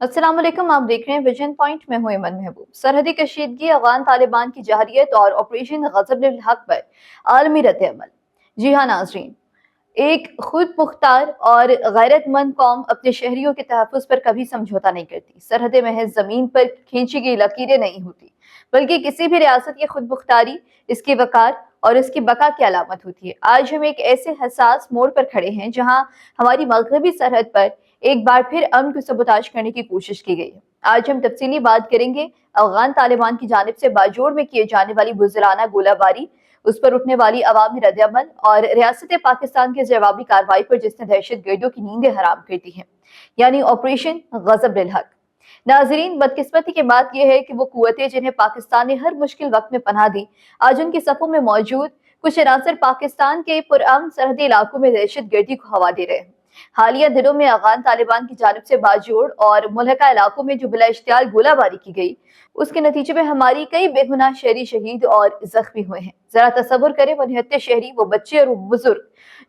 अस्सलाम वालेकुम, आप देख रहे हैं विजन पॉइंट में हूं इमन महबूब। सरहदी कशीदगी, अफगान तालिबान की जहरियत और ऑपरेशन गजब हक पर आलमी रद्द-ए-अमल। जी हाँ नाजरीन, एक खुद मुख्तार और गैरतमंद कौम अपने शहरियों के तहफ़्फ़ुज़ पर कभी समझौता नहीं करती। सरहदें महज ज़मीन पर खींची गई लकीरें नहीं होती, बल्कि किसी भी रियासत की खुद मुख्तारी, इसकी वक़ार और इसकी बका की अलामत होती है। आज हम एक ऐसे हसास मोड़ पर खड़े हैं जहाँ हमारी मग़रबी सरहद पर एक बार फिर अमन को सबोताज करने की कोशिश की गई है। आज हम तफसीली बात करेंगे अफगान तालिबान की जानिब से बाजोड़ में किए जाने वाली बुज़दिलाना गोलाबारी, उस पर उठने वाली अवामी रद्द-ए-अमल और रियासत पाकिस्तान की जवाबी कार्रवाई पर जिसने दहशत गर्दों की नींदें हराम कर दी हैं, यानी ऑपरेशन गजब हक। नाजरीन, बदकिस्मती की बात यह है कि वो कुव्वतें जिन्हें पाकिस्तान ने हर मुश्किल वक्त में पनाह दी, आज उनके सफ़ों में मौजूद कुछ अनासर पाकिस्तान के पुरअमन सरहदी इलाकों में दहशत गर्दी को हवा दे रहे हैं। हालिया दिनों में अफगान तालिबान की जानिब से बाजोड़ और मुल्हका इलाकों में जो बिला इश्तियाल गोलाबारी की गई, उसके नतीजे में हमारी कई बेगुनाह शहरी शहीद और जख्मी हुए हैं। जरा तसव्वुर करें, वो निहत्ते शहरी, वो बच्चे और वो बुजुर्ग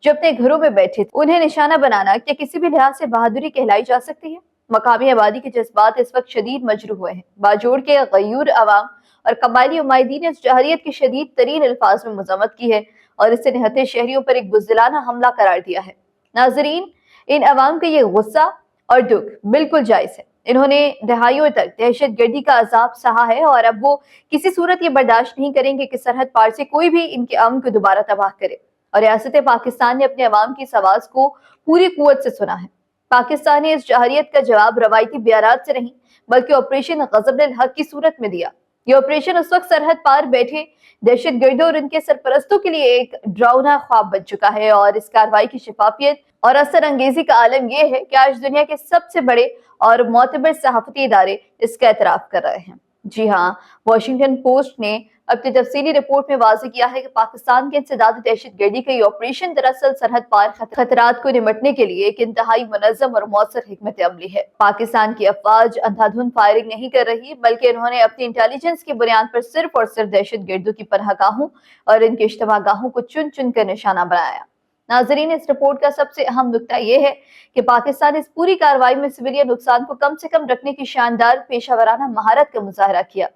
जो अपने घरों में बैठे थे, उन्हें निशाना बनाना क्या किसी भी लिहाज से बहादुरी कहलाई जा सकती है? मकामी आबादी के जज्बात इस वक्त शदीद मजरूह हुए हैं। बाजोड़ के गयूर अवाम और कबायली उमायदीन ने इस जहरियत की शदीद तरीन अल्फाज में मजम्मत की है और इसे निहत्ते शहरियों पर एक बुज़दिलाना हमला करार दिया है। नाजरीन, इन अवाम का ये गुस्सा और दुख बिल्कुल जायज है। इन्होंने दहाइयों तक दहशत गर्दी का अजाब सहा है और अब वो किसी सूरत ये बर्दाश्त नहीं करेंगे कि सरहद पार से कोई भी इनके अमन को दोबारा तबाह करे। और रियासत पाकिस्तान ने अपने अवाम की इस आवाज को पूरी कुव्वत से सुना है। पाकिस्तान ने इस जहरियत का जवाब रवायती बयानात से नहीं, बल्कि ऑपरेशन गजब हक की सूरत में दिया। ये ऑपरेशन उस वक्त सरहद पार बैठे दहशत गर्दों और उनके सरपरस्तों के लिए एक डरावना ख्वाब बन चुका है और इस कार्रवाई की शफाफियत और असर अंगेजी का आलम यह है कि आज दुनिया के सबसे बड़े और मोतबर सहाफती इदारे इसका एतराफ कर रहे हैं। जी हाँ, वाशिंगटन पोस्ट ने अपनी तफसीली रिपोर्ट में वाज़ेह किया है कि पाकिस्तान के इंसदाद दहशत गर्दी का ये ऑपरेशन दरअसल सरहद पार खतरात को निमटने के लिए एक इंतहाई मुनज़्ज़म और मौसर हिकमत अमली है। पाकिस्तान की अफवाज अंधाधुंध फायरिंग नहीं कर रही, बल्कि उन्होंने अपनी इंटेलिजेंस की बुनियाद पर सिर्फ और सिर्फ दहशत गर्दों की पनाहगाहों और इनके इज्तिमागाहों को चुन चुन कर निशाना बनाया। नाजरीन, इस रिपोर्ट का सबसे अहम नुकता यह है कि पाकिस्तान इस पूरी कार्रवाई में सिविलियन नुकसान को कम से कम रखने की शानदार पेशावराना महारत का मुजाहरा किया।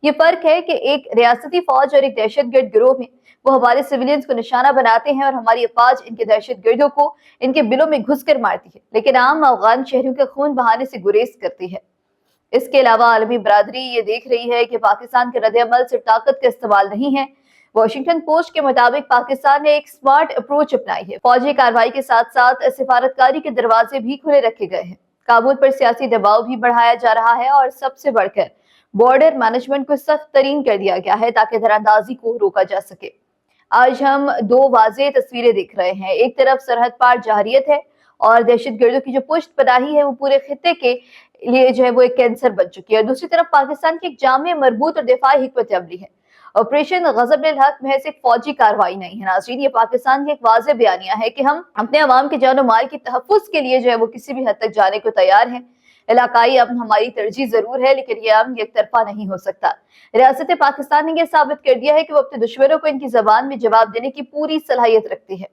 ये फर्क है कि एक रियासती फौज और एक दहशतगर्द गिरोह में वो हमारे सिविलियंस को निशाना बनाते हैं और हमारी अफवाज इनके दहशतगर्दों को इनके बिलों में घुसकर मारती है, लेकिन आम अफगान शहरियों के खून बहाने से गुरेज करती है। इसके अलावा आलमी बरादरी ये देख रही है कि पाकिस्तान के रद्द-ए-अमल सिर्फ ताकत का इस्तेमाल नहीं है। वाशिंगटन पोस्ट के मुताबिक पाकिस्तान ने एक स्मार्ट अप्रोच अपनाई है। फौजी कार्रवाई के साथ साथ सिफारतकारी के दरवाजे भी खुले रखे गए हैं। काबुल पर सियासी दबाव भी बढ़ाया जा रहा है और सबसे बढ़कर बॉर्डर मैनेजमेंट को सख्त तरीन कर दिया गया है ताकि दरांदाजी को रोका जा सके। आज हम दो वाज़ेह तस्वीरें देख रहे हैं। एक तरफ सरहद पार जहरियत है और दहशत गर्दों की जो पुष्ट पनाही है वो पूरे खित्ते के लिए जो है वो एक कैंसर बन चुकी है। दूसरी तरफ पाकिस्तान की एक जामे मरबूत और दिफाई हिकमत अमली है। ऑपरेशन गजब हक महज एक फौजी कार्रवाई नहीं है नाज़रीन, ये पाकिस्तान की एक वाज़ेह बयानिया है कि हम अपने अवाम के जान और माल के तहफ़्फ़ुज़ के लिए जो है वो किसी भी हद तक जाने को तैयार हैं। इलाकाई अमन हमारी तरजीह जरूर है, लेकिन यह अमन एक तरफा नहीं हो सकता। रियासत पाकिस्तान ने यह साबित कर दिया है कि वो अपने दुश्मनों को इनकी जबान में जवाब देने की पूरी सलाहियत रखती है।